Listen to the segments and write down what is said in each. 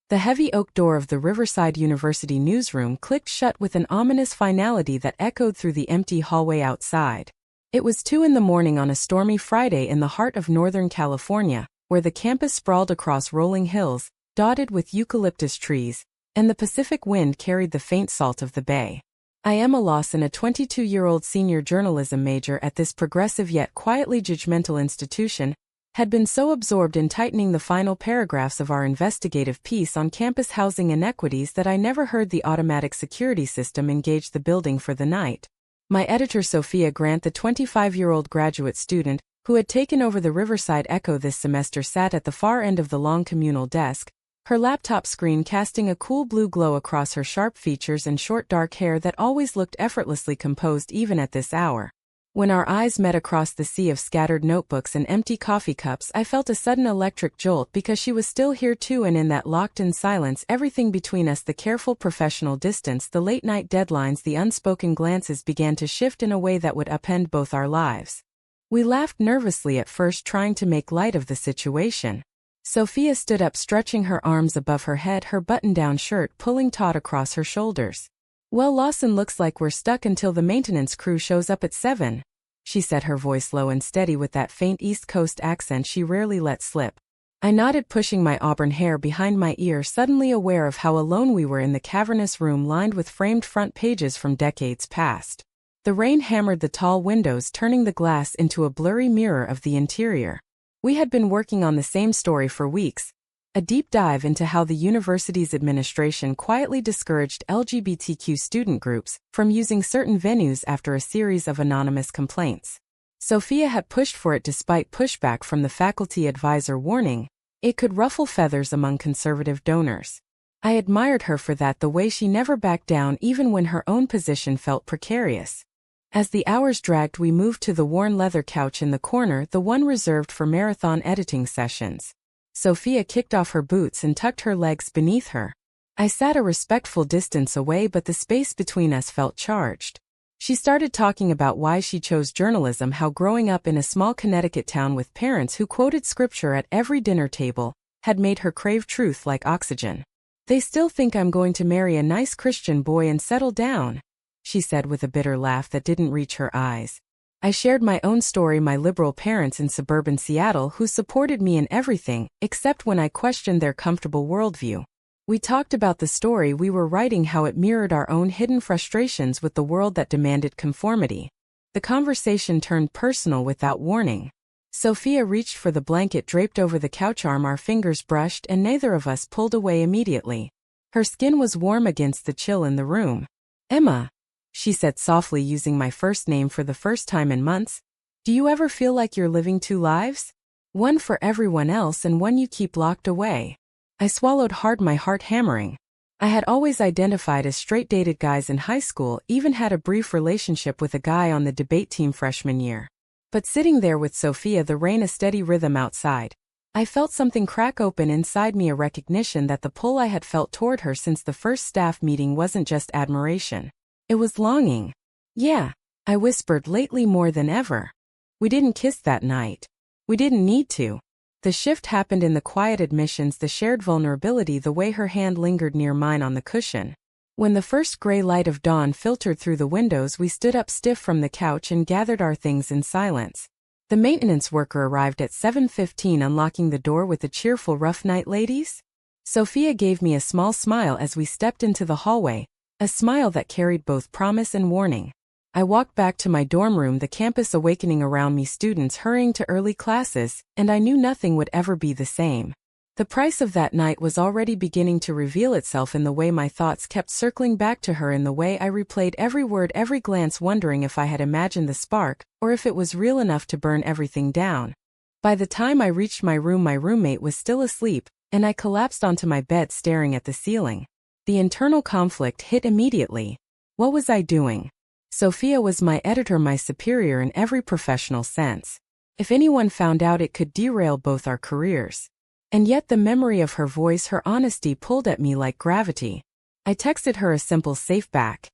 The heavy oak door of the Riverside University newsroom clicked shut with an ominous finality that echoed through the empty hallway outside. It was 2 in the morning on a stormy Friday in the heart of Northern California, where the campus sprawled across rolling hills, dotted with eucalyptus trees, and the Pacific wind carried the faint salt of the bay. I am Emma Lawson, a 22-year-old senior journalism major at this progressive yet quietly judgmental institution, had been so absorbed in tightening the final paragraphs of our investigative piece on campus housing inequities that I never heard the automatic security system engage the building for the night. My editor Sophia Grant, the 25-year-old graduate student, who had taken over the Riverside Echo this semester, sat at the far end of the long communal desk, her laptop screen casting a cool blue glow across her sharp features and short dark hair that always looked effortlessly composed even at this hour. When our eyes met across the sea of scattered notebooks and empty coffee cups, I felt a sudden electric jolt because she was still here too, and in that locked-in silence, everything between us, the careful professional distance, the late-night deadlines, the unspoken glances, began to shift in a way that would upend both our lives. We laughed nervously at first, trying to make light of the situation. Sophia stood up, stretching her arms above her head, her button-down shirt pulling taut across her shoulders. "Well, Lawson, looks like we're stuck until the maintenance crew shows up at 7, she said, her voice low and steady with that faint East Coast accent she rarely let slip. I nodded, pushing my auburn hair behind my ear, suddenly aware of how alone we were in the cavernous room lined with framed front pages from decades past. The rain hammered the tall windows, turning the glass into a blurry mirror of the interior. We had been working on the same story for weeks, a deep dive into how the university's administration quietly discouraged LGBTQ student groups from using certain venues after a series of anonymous complaints. Sophia had pushed for it despite pushback from the faculty advisor warning it could ruffle feathers among conservative donors. I admired her for that, the way she never backed down even when her own position felt precarious. As the hours dragged, we moved to the worn leather couch in the corner, the one reserved for marathon editing sessions. Sophia kicked off her boots and tucked her legs beneath her. I sat a respectful distance away, but the space between us felt charged. She started talking about why she chose journalism, how growing up in a small Connecticut town with parents who quoted scripture at every dinner table had made her crave truth like oxygen. "They still think I'm going to marry a nice Christian boy and settle down," she said with a bitter laugh that didn't reach her eyes. I shared my own story, my liberal parents in suburban Seattle who supported me in everything, except when I questioned their comfortable worldview. We talked about the story we were writing, how it mirrored our own hidden frustrations with the world that demanded conformity. The conversation turned personal without warning. Sophia reached for the blanket draped over the couch arm, our fingers brushed, and neither of us pulled away immediately. Her skin was warm against the chill in the room. "Emma," she said softly, using my first name for the first time in months, "do you ever feel like you're living two lives? One for everyone else and one you keep locked away?" I swallowed hard, my heart hammering. I had always identified as straight, dated guys in high school, even had a brief relationship with a guy on the debate team freshman year. But sitting there with Sophia, the rain a steady rhythm outside, I felt something crack open inside me, a recognition that the pull I had felt toward her since the first staff meeting wasn't just admiration. It was longing. "Yeah," I whispered, "lately more than ever." We didn't kiss that night. We didn't need to. The shift happened in the quiet admissions, the shared vulnerability, the way her hand lingered near mine on the cushion. When the first gray light of dawn filtered through the windows, we stood up stiff from the couch and gathered our things in silence. The maintenance worker arrived at 7:15, unlocking the door with a cheerful, "Rough night, ladies?" Sophia gave me a small smile as we stepped into the hallway, a smile that carried both promise and warning. I walked back to my dorm room, the campus awakening around me, students hurrying to early classes, and I knew nothing would ever be the same. The price of that night was already beginning to reveal itself in the way my thoughts kept circling back to her, in the way I replayed every word, every glance, wondering if I had imagined the spark, or if it was real enough to burn everything down. By the time I reached my room, my roommate was still asleep, and I collapsed onto my bed, staring at the ceiling. The internal conflict hit immediately. What was I doing? Sophia was my editor, my superior in every professional sense. If anyone found out, it could derail both our careers. And yet the memory of her voice, her honesty, pulled at me like gravity. I texted her a simple "safe back."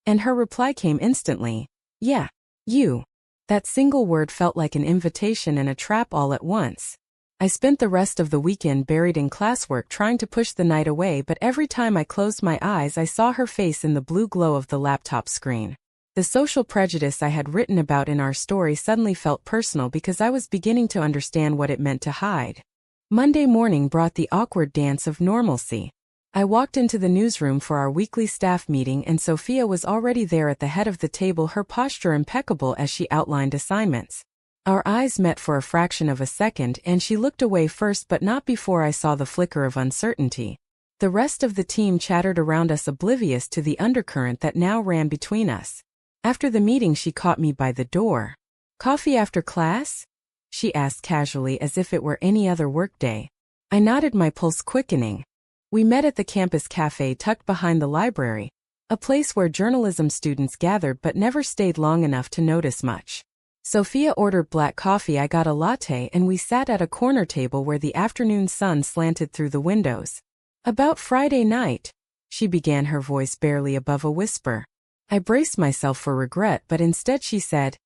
And her reply came instantly. "Yeah, you." That single word felt like an invitation and a trap all at once. I spent the rest of the weekend buried in classwork trying to push the night away, but every time I closed my eyes I saw her face in the blue glow of the laptop screen. The social prejudice I had written about in our story suddenly felt personal because I was beginning to understand what it meant to hide. Monday morning brought the awkward dance of normalcy. I walked into the newsroom for our weekly staff meeting and Sophia was already there at the head of the table, her posture impeccable as she outlined assignments. Our eyes met for a fraction of a second and she looked away first, but not before I saw the flicker of uncertainty. The rest of the team chattered around us, oblivious to the undercurrent that now ran between us. After the meeting she caught me by the door. "Coffee after class?" she asked casually as if it were any other workday. I nodded, my pulse quickening. We met at the campus cafe tucked behind the library, a place where journalism students gathered but never stayed long enough to notice much. Sophia ordered black coffee, I got a latte, and we sat at a corner table where the afternoon sun slanted through the windows. "About Friday night," she began, her voice barely above a whisper. I braced myself for regret, but instead she said,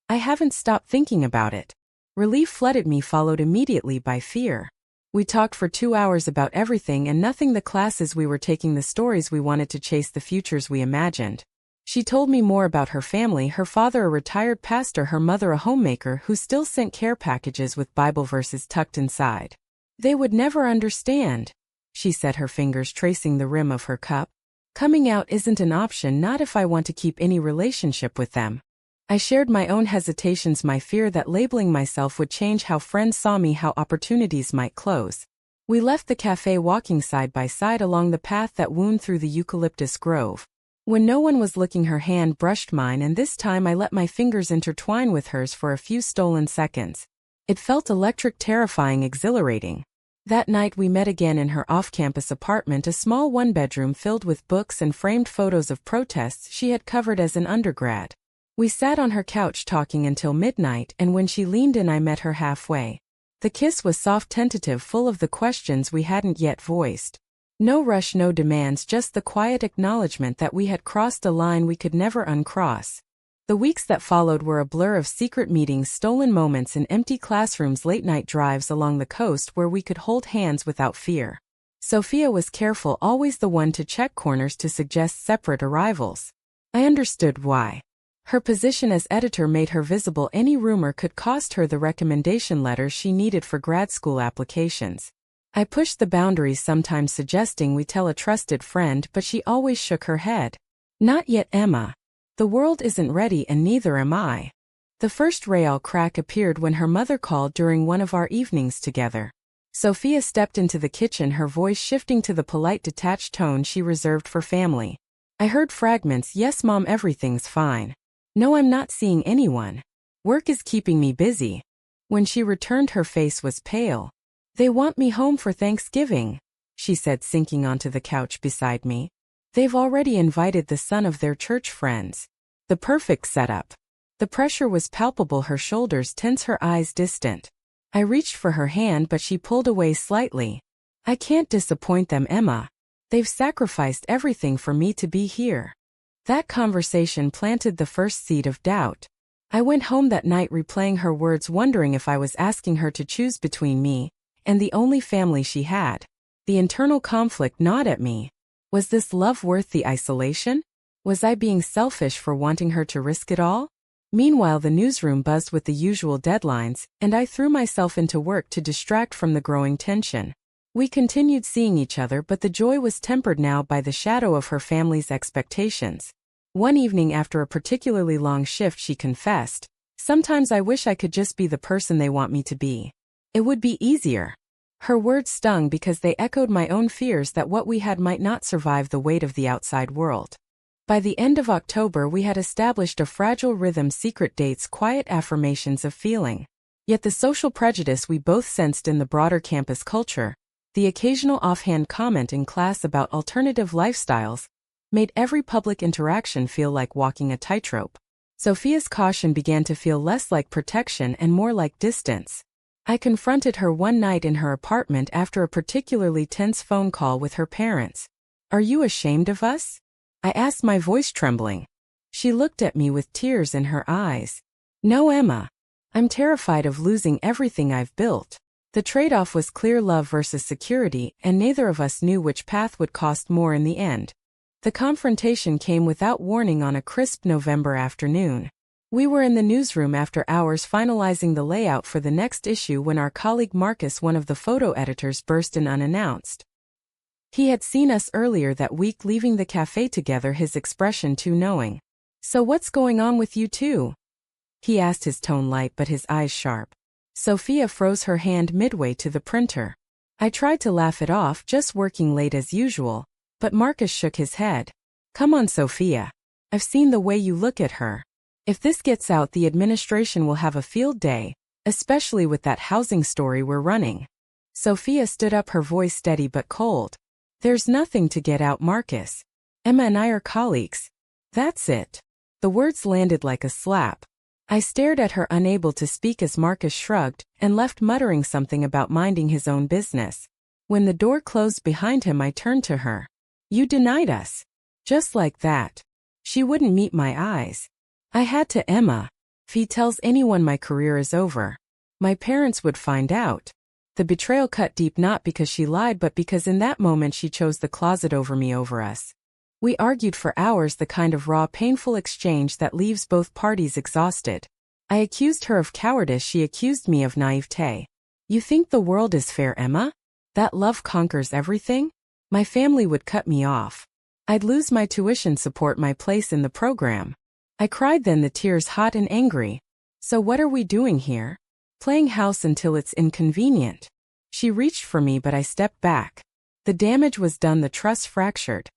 "I haven't stopped thinking about it." Relief flooded me, followed immediately by fear. We talked for 2 hours about everything and nothing: the classes we were taking, the stories we wanted to chase, the futures we imagined. She told me more about her family, her father a retired pastor, her mother a homemaker who still sent care packages with Bible verses tucked inside. "They would never understand," she said, her fingers tracing the rim of her cup. "Coming out isn't an option, not if I want to keep any relationship with them." I shared my own hesitations, my fear that labeling myself would change how friends saw me, how opportunities might close. We left the cafe, walking side by side along the path that wound through the eucalyptus grove. When no one was looking, her hand brushed mine, and this time I let my fingers intertwine with hers for a few stolen seconds. It felt electric, terrifying, exhilarating. That night we met again in her off-campus apartment, a small one-bedroom filled with books and framed photos of protests she had covered as an undergrad. We sat on her couch talking until midnight, and when she leaned in I met her halfway. The kiss was soft, tentative, full of the questions we hadn't yet voiced. No rush, no demands, just the quiet acknowledgement that we had crossed a line we could never uncross. The weeks that followed were a blur of secret meetings, stolen moments in empty classrooms, late-night drives along the coast where we could hold hands without fear. Sophia was careful, always the one to check corners, to suggest separate arrivals. I understood why. Her position as editor made her visible. Any rumor could cost her the recommendation letters she needed for grad school applications. I pushed the boundaries, sometimes suggesting we tell a trusted friend, but she always shook her head. "Not yet, Emma. The world isn't ready, and neither am I." The first rail crack appeared when her mother called during one of our evenings together. Sophia stepped into the kitchen, her voice shifting to the polite, detached tone she reserved for family. I heard fragments: "Yes, Mom, everything's fine." "No, I'm not seeing anyone. Work is keeping me busy." When she returned, her face was pale. "They want me home for Thanksgiving," she said, sinking onto the couch beside me. "They've already invited the son of their church friends." The perfect setup. The pressure was palpable, her shoulders tense, her eyes distant. I reached for her hand, but she pulled away slightly. "I can't disappoint them, Emma. They've sacrificed everything for me to be here." That conversation planted the first seed of doubt. I went home that night replaying her words, wondering if I was asking her to choose between me and the only family she had. The internal conflict gnawed at me. Was this love worth the isolation? Was I being selfish for wanting her to risk it all? Meanwhile, the newsroom buzzed with the usual deadlines, and I threw myself into work to distract from the growing tension. We continued seeing each other, but the joy was tempered now by the shadow of her family's expectations. One evening after a particularly long shift, she confessed, "Sometimes I wish I could just be the person they want me to be. It would be easier." Her words stung because they echoed my own fears that what we had might not survive the weight of the outside world. By the end of October, we had established a fragile rhythm: secret dates, quiet affirmations of feeling. Yet the social prejudice we both sensed in the broader campus culture, the occasional offhand comment in class about alternative lifestyles, made every public interaction feel like walking a tightrope. Sophia's caution began to feel less like protection and more like distance. I confronted her one night in her apartment after a particularly tense phone call with her parents. "Are you ashamed of us?" I asked, my voice trembling. She looked at me with tears in her eyes. "No, Emma. I'm terrified of losing everything I've built." The trade-off was clear: love versus security, and neither of us knew which path would cost more in the end. The confrontation came without warning on a crisp November afternoon. We were in the newsroom after hours finalizing the layout for the next issue when our colleague Marcus, one of the photo editors, burst in unannounced. He had seen us earlier that week leaving the cafe together, his expression too knowing. "So what's going on with you two?" he asked, his tone light but his eyes sharp. Sophia froze her hand midway to the printer. I tried to laugh it off, just working late as usual, but Marcus shook his head. "Come on, Sophia. I've seen the way you look at her. If this gets out, the administration will have a field day, especially with that housing story we're running." Sophia stood up, her voice steady but cold. "There's nothing to get out, Marcus. Emma and I are colleagues. That's it." The words landed like a slap. I stared at her, unable to speak, as Marcus shrugged and left, muttering something about minding his own business. When the door closed behind him, I turned to her. "You denied us." Just like that. She wouldn't meet my eyes. I had to. "Emma, if he tells anyone, my career is over. My parents would find out." The betrayal cut deep, not because she lied but because in that moment she chose the closet over me, over us. We argued for hours, the kind of raw, painful exchange that leaves both parties exhausted. I accused her of cowardice, she accused me of naivete. "You think the world is fair, Emma? That love conquers everything? My family would cut me off. I'd lose my tuition support, my place in the program." I cried then, the tears hot and angry. "So what are we doing here? Playing house until it's inconvenient." She reached for me but I stepped back. The damage was done, the trust fractured.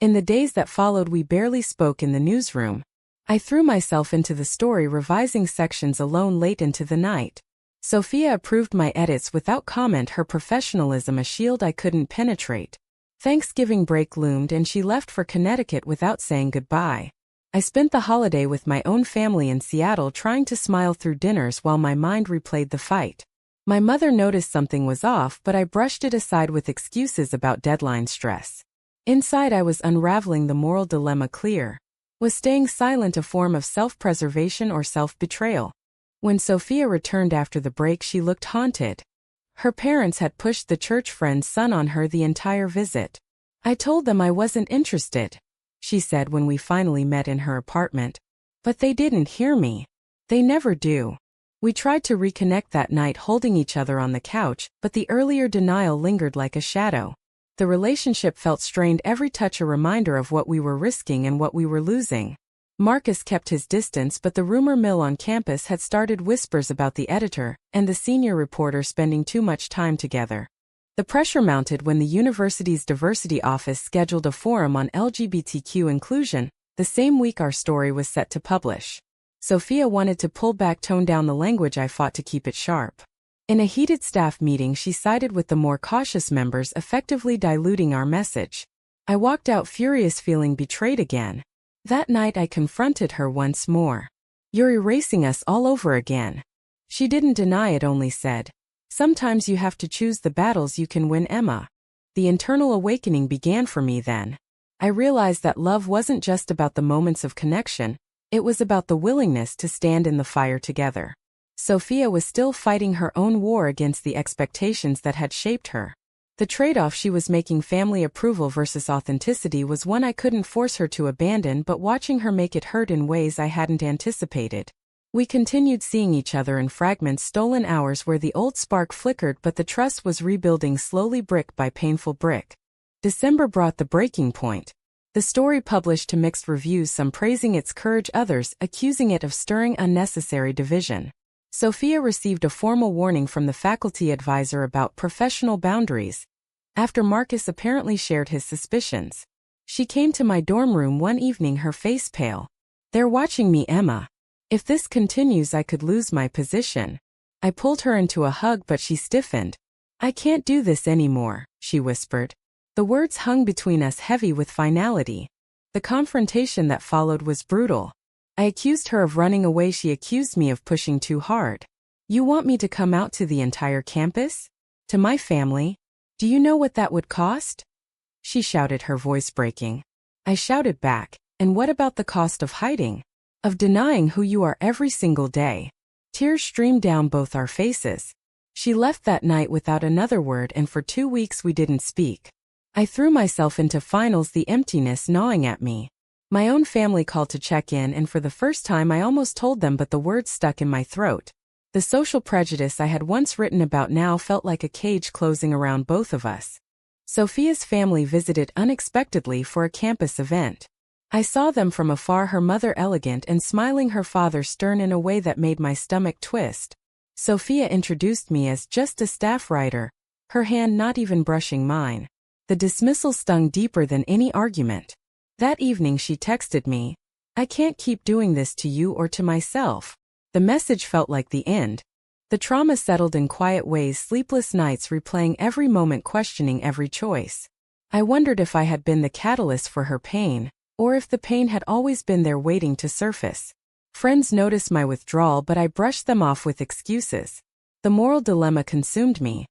In the days that followed, we barely spoke in the newsroom. I threw myself into the story, revising sections alone late into the night. Sophia approved my edits without comment, her professionalism a shield I couldn't penetrate. Thanksgiving break loomed and she left for Connecticut without saying goodbye. I spent the holiday with my own family in Seattle, trying to smile through dinners while my mind replayed the fight. My mother noticed something was off, but I brushed it aside with excuses about deadline stress. Inside, I was unraveling the moral dilemma clear. Was staying silent a form of self-preservation or self-betrayal? When Sophia returned after the break, she looked haunted. Her parents had pushed the church friend's son on her the entire visit. "I told them I wasn't interested," she said when we finally met in her apartment. "But they didn't hear me. They never do." We tried to reconnect that night, holding each other on the couch, but the earlier denial lingered like a shadow. The relationship felt strained, every touch a reminder of what we were risking and what we were losing. Marcus kept his distance, but the rumor mill on campus had started whispers about the editor and the senior reporter spending too much time together. The pressure mounted when the university's diversity office scheduled a forum on LGBTQ inclusion, the same week our story was set to publish. Sophia wanted to pull back, tone down the language. I fought to keep it sharp. In a heated staff meeting, she sided with the more cautious members, effectively diluting our message. I walked out furious, feeling betrayed again. That night I confronted her once more. "You're erasing us all over again." She didn't deny it, only said, "Sometimes you have to choose the battles you can win, Emma." The internal awakening began for me then. I realized that love wasn't just about the moments of connection, it was about the willingness to stand in the fire together. Sophia was still fighting her own war against the expectations that had shaped her. The trade-off she was making, family approval versus authenticity, was one I couldn't force her to abandon, but watching her make it hurt in ways I hadn't anticipated. We continued seeing each other in fragments, stolen hours where the old spark flickered, but the trust was rebuilding slowly, brick by painful brick. December brought the breaking point. The story published to mixed reviews, some praising its courage, others accusing it of stirring unnecessary division. Sophia received a formal warning from the faculty advisor about professional boundaries, after Marcus apparently shared his suspicions. She came to my dorm room one evening, her face pale. "They're watching me, Emma. If this continues, I could lose my position." I pulled her into a hug, but she stiffened. "I can't do this anymore," she whispered. The words hung between us, heavy with finality. The confrontation that followed was brutal. I accused her of running away. She accused me of pushing too hard. "You want me to come out to the entire campus? To my family? Do you know what that would cost?" she shouted, her voice breaking. I shouted back, "And what about the cost of hiding? Of denying who you are every single day?" Tears streamed down both our faces. She left that night without another word, and for 2 weeks we didn't speak. I threw myself into finals, the emptiness gnawing at me. My own family called to check in, and for the first time I almost told them, but the words stuck in my throat. The social prejudice I had once written about now felt like a cage closing around both of us. Sophia's family visited unexpectedly for a campus event. I saw them from afar, her mother elegant and smiling, her father stern in a way that made my stomach twist. Sophia introduced me as just a staff writer, her hand not even brushing mine. The dismissal stung deeper than any argument. That evening she texted me, "I can't keep doing this to you or to myself." The message felt like the end. The trauma settled in quiet ways, sleepless nights replaying every moment, questioning every choice. I wondered if I had been the catalyst for her pain, or if the pain had always been there waiting to surface. Friends noticed my withdrawal, but I brushed them off with excuses. The moral dilemma consumed me.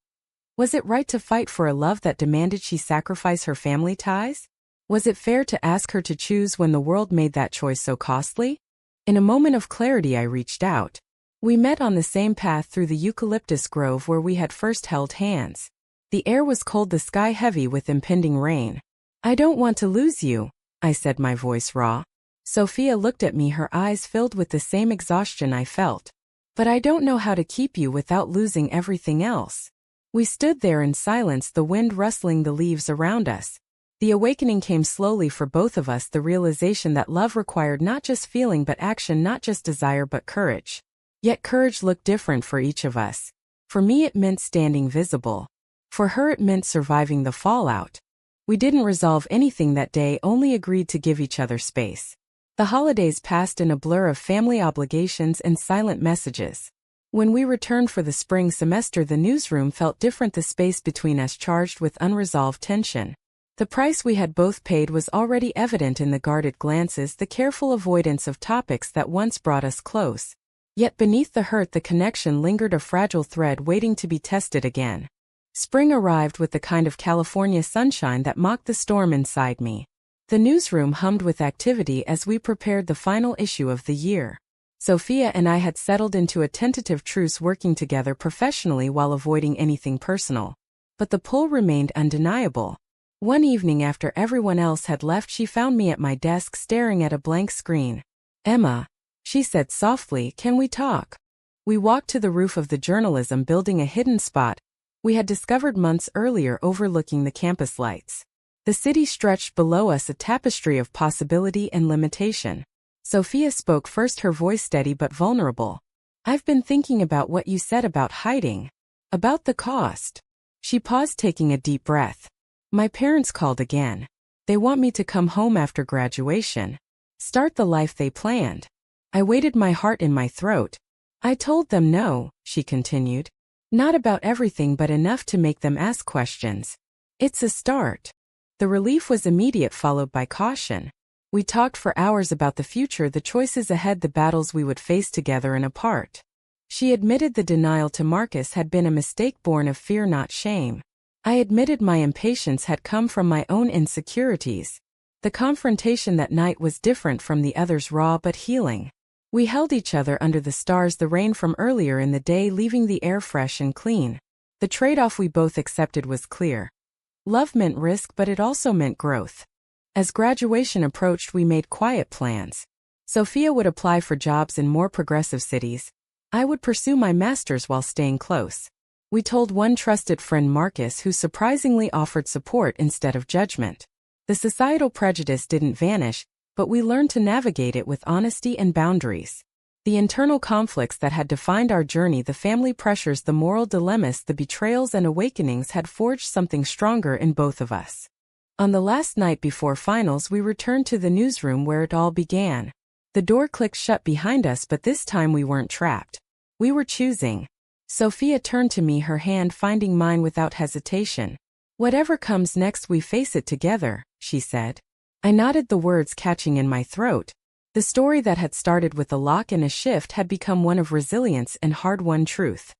Was it right to fight for a love that demanded she sacrifice her family ties? Was it fair to ask her to choose when the world made that choice so costly? In a moment of clarity I reached out. We met on the same path through the eucalyptus grove where we had first held hands. The air was cold, the sky heavy with impending rain. "I don't want to lose you," I said, my voice raw. Sophia looked at me, her eyes filled with the same exhaustion I felt. "But I don't know how to keep you without losing everything else." We stood there in silence, the wind rustling the leaves around us. The awakening came slowly for both of us, the realization that love required not just feeling but action, not just desire but courage. Yet courage looked different for each of us. For me it meant standing visible. For her it meant surviving the fallout. We didn't resolve anything that day, only agreed to give each other space. The holidays passed in a blur of family obligations and silent messages. When we returned for the spring semester, the newsroom felt different, the space between us charged with unresolved tension. The price we had both paid was already evident in the guarded glances, the careful avoidance of topics that once brought us close. Yet beneath the hurt, the connection lingered, a fragile thread waiting to be tested again. Spring arrived with the kind of California sunshine that mocked the storm inside me. The newsroom hummed with activity as we prepared the final issue of the year. Sophia and I had settled into a tentative truce, working together professionally while avoiding anything personal. But the pull remained undeniable. One evening after everyone else had left, she found me at my desk staring at a blank screen. "Emma," she said softly, "can we talk?" We walked to the roof of the journalism building, a hidden spot we had discovered months earlier overlooking the campus lights. The city stretched below us, a tapestry of possibility and limitation. Sophia spoke first, her voice steady but vulnerable. "I've been thinking about what you said about hiding. About the cost." She paused, taking a deep breath. "My parents called again. They want me to come home after graduation. Start the life they planned." I weighted, my heart in my throat. "I told them no," she continued. "Not about everything, but enough to make them ask questions. It's a start." The relief was immediate, followed by caution. We talked for hours about the future, the choices ahead, the battles we would face together and apart. She admitted the denial to Marcus had been a mistake born of fear, not shame. I admitted my impatience had come from my own insecurities. The confrontation that night was different from the others, raw but healing. We held each other under the stars, the rain from earlier in the day leaving the air fresh and clean. The trade-off we both accepted was clear. Love meant risk, but it also meant growth. As graduation approached, we made quiet plans. Sophia would apply for jobs in more progressive cities. I would pursue my master's while staying close. We told one trusted friend, Marcus, who surprisingly offered support instead of judgment. The societal prejudice didn't vanish, but we learned to navigate it with honesty and boundaries. The internal conflicts that had defined our journey, the family pressures, the moral dilemmas, the betrayals and awakenings, had forged something stronger in both of us. On the last night before finals, we returned to the newsroom where it all began. The door clicked shut behind us, but this time we weren't trapped. We were choosing. Sophia turned to me, her hand finding mine without hesitation. "Whatever comes next, we face it together," she said. I nodded, the words catching in my throat. The story that had started with a lock and a shift had become one of resilience and hard-won truth.